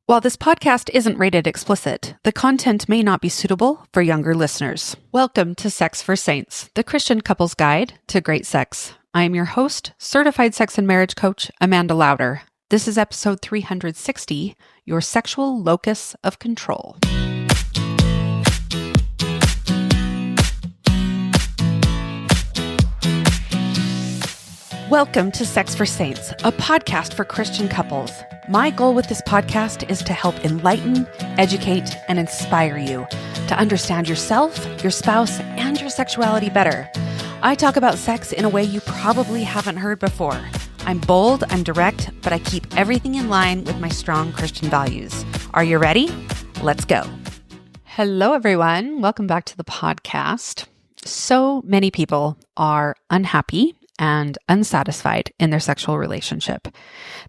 While this podcast isn't rated explicit, the content may not be suitable for younger listeners. Welcome to Sex for Saints, the Christian couple's guide to great sex. I am your host, certified sex and marriage coach, Amanda Lauder. This is episode 360, Your Sexual Locus of Control. Welcome to Sex for Saints, a podcast for Christian couples. My goal with this podcast is to help enlighten, educate, and inspire you to understand yourself, your spouse, and your sexuality better. I talk about sex in a way you probably haven't heard before. I'm bold, I'm direct, but I keep everything in line with my strong Christian values. Are you ready? Let's go. Hello, everyone. Welcome back to the podcast. So many people are unhappy and unsatisfied in their sexual relationship.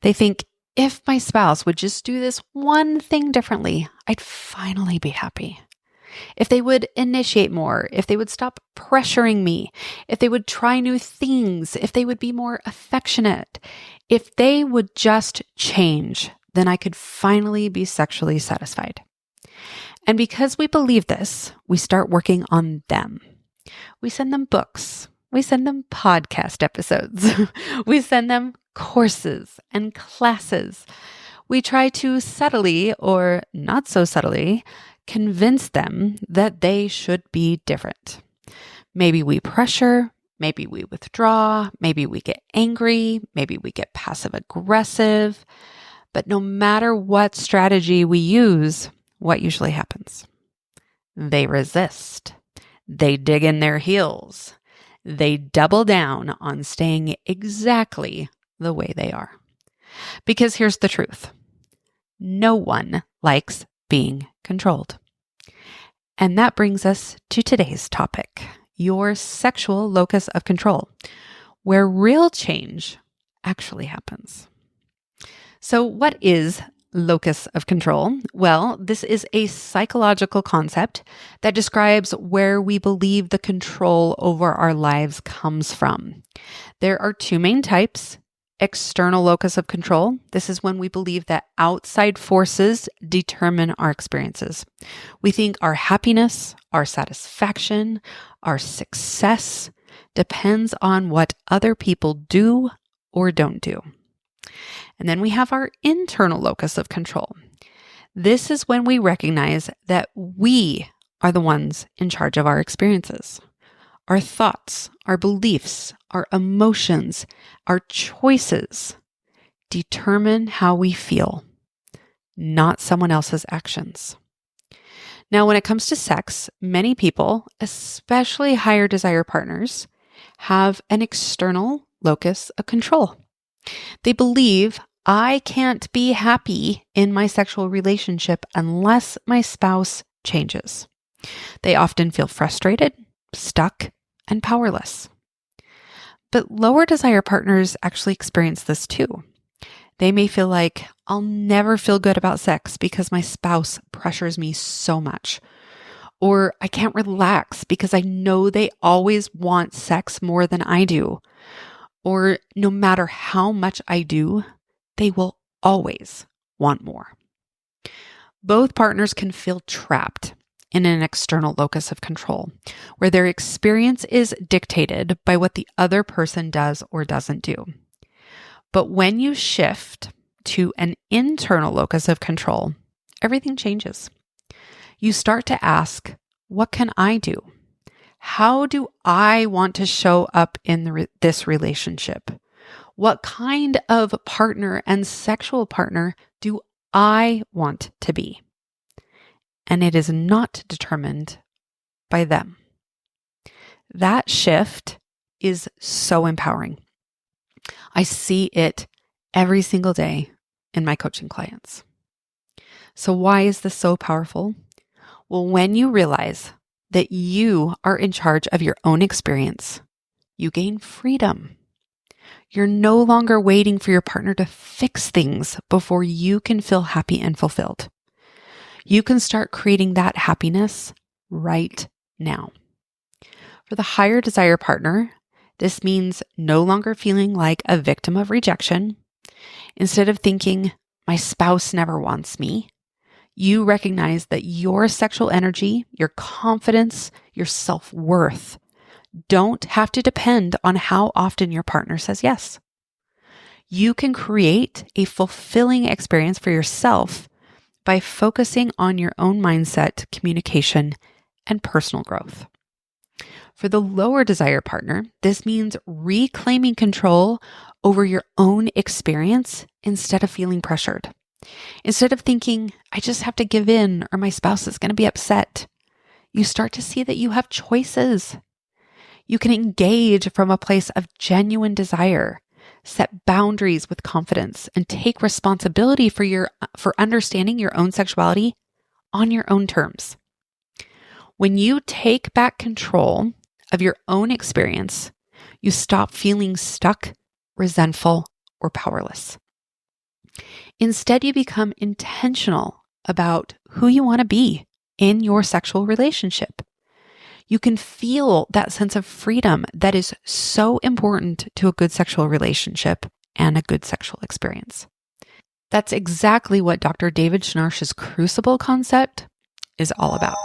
They think, if my spouse would just do this one thing differently, I'd finally be happy. If they would initiate more, if they would stop pressuring me, if they would try new things, if they would be more affectionate, if they would just change, then I could finally be sexually satisfied. And because we believe this, we start working on them. We send them books. We send them podcast episodes. We send them courses and classes. We try to subtly or not so subtly convince them that they should be different. Maybe we pressure, maybe we withdraw, maybe we get angry, maybe we get passive aggressive. But no matter what strategy we use, what usually happens? They resist. They dig in their heels. They double down on staying exactly the way they are. Because here's the truth. No one likes being controlled. And that brings us to today's topic, your sexual locus of control, where real change actually happens. So what is locus of control? Well, this is a psychological concept that describes where we believe the control over our lives comes from. There are two main types. External locus of control. This is when we believe that outside forces determine our experiences. We think our happiness, our satisfaction, our success depends on what other people do or don't do. And then we have our internal locus of control. This is when we recognize that we are the ones in charge of our experiences. Our thoughts, our beliefs, our emotions, our choices determine how we feel, not someone else's actions. Now, when it comes to sex, many people, especially higher desire partners, have an external locus of control. They believe I can't be happy in my sexual relationship unless my spouse changes. They often feel frustrated, stuck, and powerless. But lower desire partners actually experience this too. They may feel like I'll never feel good about sex because my spouse pressures me so much. Or I can't relax because I know they always want sex more than I do. Or no matter how much I do, they will always want more. Both partners can feel trapped in an external locus of control, where their experience is dictated by what the other person does or doesn't do. But when you shift to an internal locus of control, everything changes. You start to ask, what can I do? How do I want to show up in this relationship? What kind of partner and sexual partner do I want to be? And it is not determined by them. That shift is so empowering. I see it every single day in my coaching clients. So why is this so powerful? Well, when you realize that you are in charge of your own experience, you gain freedom. You're no longer waiting for your partner to fix things before you can feel happy and fulfilled. You can start creating that happiness right now. For the higher desire partner, this means no longer feeling like a victim of rejection. Instead of thinking, my spouse never wants me. You recognize that your sexual energy, your confidence, your self-worth don't have to depend on how often your partner says yes. You can create a fulfilling experience for yourself by focusing on your own mindset, communication, and personal growth. For the lower desire partner, this means reclaiming control over your own experience instead of feeling pressured. Instead of thinking, I just have to give in or my spouse is going to be upset, you start to see that you have choices. You can engage from a place of genuine desire, set boundaries with confidence, and take responsibility for understanding your own sexuality on your own terms. When you take back control of your own experience, you stop feeling stuck, resentful, or powerless. Instead, you become intentional about who you want to be in your sexual relationship. You can feel that sense of freedom that is so important to a good sexual relationship and a good sexual experience. That's exactly what Dr. David Schnarch's crucible concept is all about.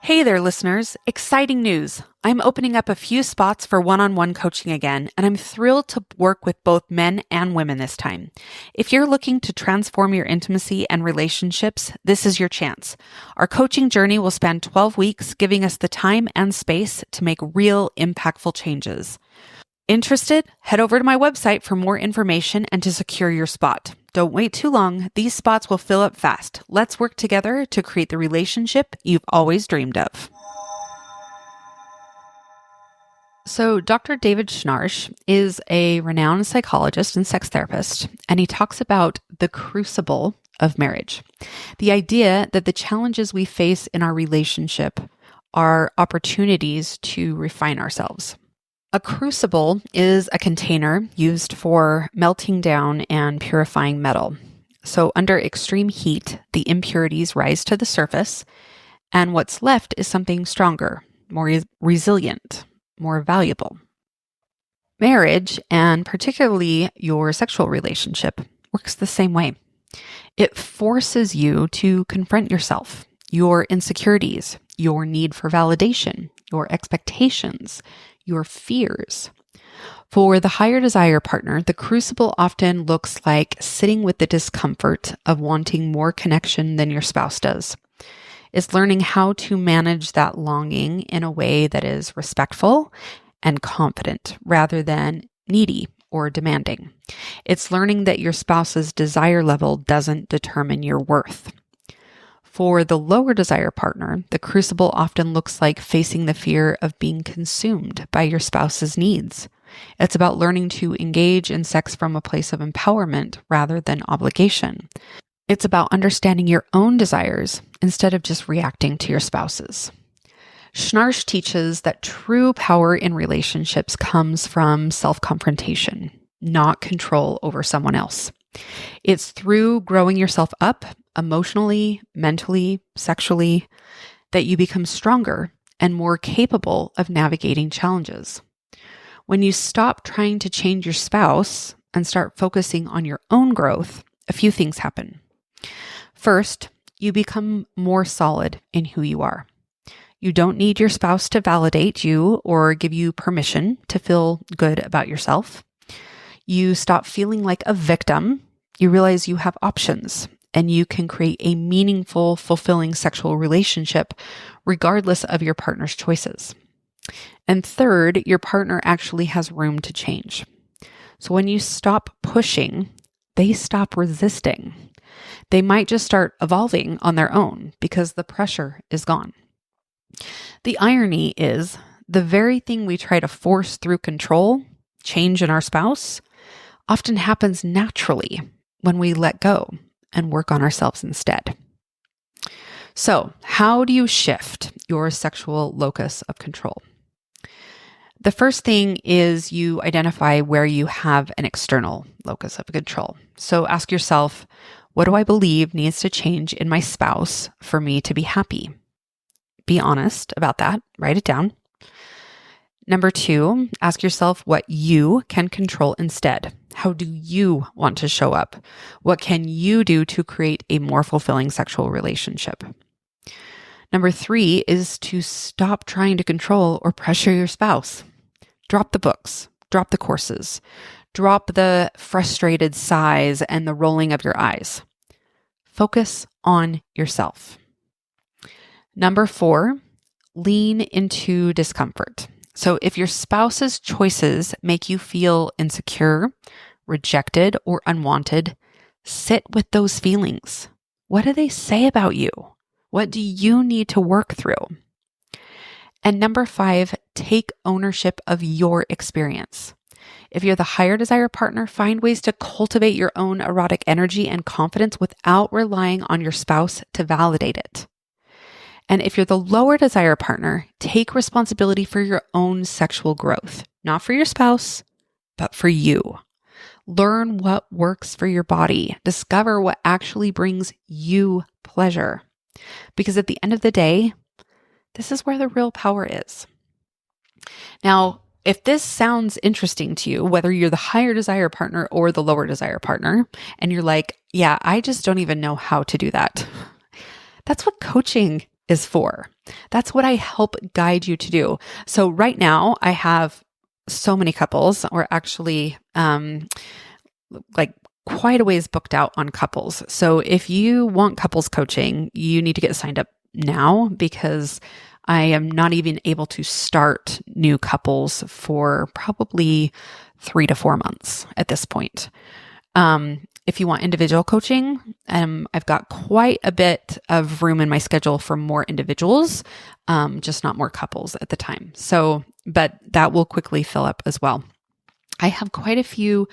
Hey there, listeners. Exciting news. I'm opening up a few spots for one-on-one coaching again, and I'm thrilled to work with both men and women this time. If you're looking to transform your intimacy and relationships, this is your chance. Our coaching journey will span 12 weeks, giving us the time and space to make real, impactful changes. Interested? Head over to my website for more information and to secure your spot. Don't wait too long. These spots will fill up fast. Let's work together to create the relationship you've always dreamed of. So, Dr. David Schnarch is a renowned psychologist and sex therapist, and he talks about the crucible of marriage. The idea that the challenges we face in our relationship are opportunities to refine ourselves. A crucible is a container used for melting down and purifying metal. So under extreme heat, the impurities rise to the surface, and what's left is something stronger, more resilient, more valuable. Marriage, and particularly your sexual relationship, works the same way. It forces you to confront yourself, your insecurities, your need for validation, your expectations, your fears. For the higher desire partner, the crucible often looks like sitting with the discomfort of wanting more connection than your spouse does. It's learning how to manage that longing in a way that is respectful and confident rather than needy or demanding. It's learning that your spouse's desire level doesn't determine your worth. For the lower desire partner, the crucible often looks like facing the fear of being consumed by your spouse's needs. It's about learning to engage in sex from a place of empowerment rather than obligation. It's about understanding your own desires instead of just reacting to your spouse's. Schnarch teaches that true power in relationships comes from self-confrontation, not control over someone else. It's through growing yourself up emotionally, mentally, sexually, that you become stronger and more capable of navigating challenges. When you stop trying to change your spouse and start focusing on your own growth, a few things happen. First, you become more solid in who you are. You don't need your spouse to validate you or give you permission to feel good about yourself. You stop feeling like a victim. You realize you have options and you can create a meaningful, fulfilling sexual relationship regardless of your partner's choices. And third, your partner actually has room to change. So when you stop pushing, they stop resisting. They might just start evolving on their own because the pressure is gone. The irony is the very thing we try to force through control, change in our spouse, often happens naturally when we let go and work on ourselves instead. So, how do you shift your sexual locus of control? The first thing is you identify where you have an external locus of control. So ask yourself, what do I believe needs to change in my spouse for me to be happy? Be honest about that. Write it down. Number 2, ask yourself what you can control instead. How do you want to show up? What can you do to create a more fulfilling sexual relationship? Number 3 is to stop trying to control or pressure your spouse. Drop the books, drop the courses, drop the frustrated sighs and the rolling of your eyes. Focus on yourself. Number 4, lean into discomfort. So if your spouse's choices make you feel insecure, rejected, or unwanted, sit with those feelings. What do they say about you? What do you need to work through? And number 5, take ownership of your experience. If you're the higher desire partner, find ways to cultivate your own erotic energy and confidence without relying on your spouse to validate it. And if you're the lower desire partner, take responsibility for your own sexual growth, not for your spouse, but for you. Learn what works for your body. Discover what actually brings you pleasure. Because at the end of the day, this is where the real power is. Now, if this sounds interesting to you, whether you're the higher desire partner or the lower desire partner, and you're like, yeah, I just don't even know how to do that. That's what coaching is for. That's what I help guide you to do. So right now I have so many couples, or actually like quite a ways booked out on couples. So if you want couples coaching, you need to get signed up now, because I am not even able to start new couples for probably 3 to 4 months at this point. If you want individual coaching, I've got quite a bit of room in my schedule for more individuals, just not more couples at the time. So, but that will quickly fill up as well. I have quite a few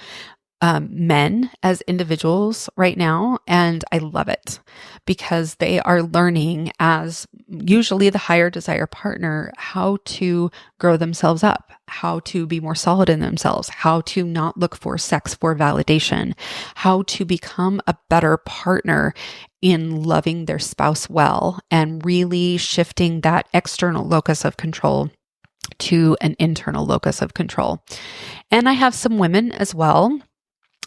men as individuals right now, and I love it because they are learning, as usually the higher desire partner, how to grow themselves up, how to be more solid in themselves, how to not look for sex for validation, how to become a better partner in loving their spouse well, and really shifting that external locus of control to an internal locus of control. And I have some women as well,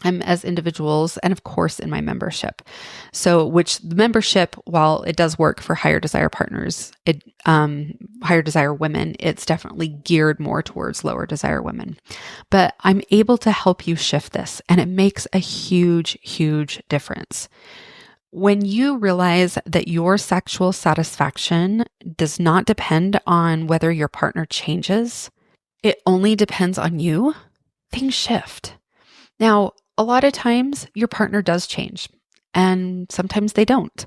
as individuals, and of course in my membership. So, which the membership, while it does work for higher desire partners, higher desire women, it's definitely geared more towards lower desire women. But I'm able to help you shift this, and it makes a huge, huge difference. When you realize that your sexual satisfaction does not depend on whether your partner changes, it only depends on you, things shift. Now, a lot of times your partner does change, and sometimes they don't.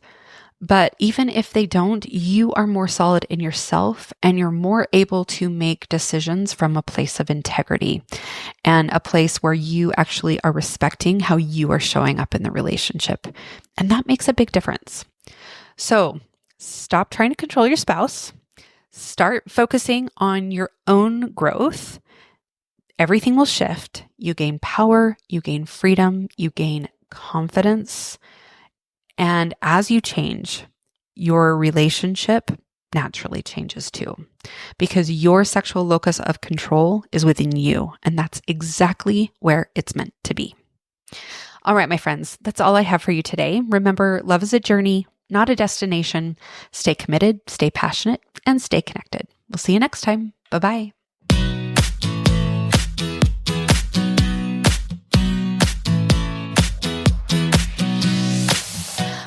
But even if they don't, you are more solid in yourself, and you're more able to make decisions from a place of integrity and a place where you actually are respecting how you are showing up in the relationship. And that makes a big difference. So stop trying to control your spouse. Start focusing on your own growth. Everything will shift. You gain power, you gain freedom, you gain confidence. And as you change, your relationship naturally changes too, because your sexual locus of control is within you. And that's exactly where it's meant to be. All right, my friends, that's all I have for you today. Remember, love is a journey, not a destination. Stay committed, stay passionate, and stay connected. We'll see you next time. Bye-bye.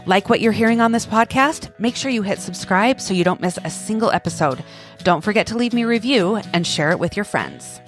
Like what you're hearing on this podcast? Make sure you hit subscribe so you don't miss a single episode. Don't forget to leave me a review and share it with your friends.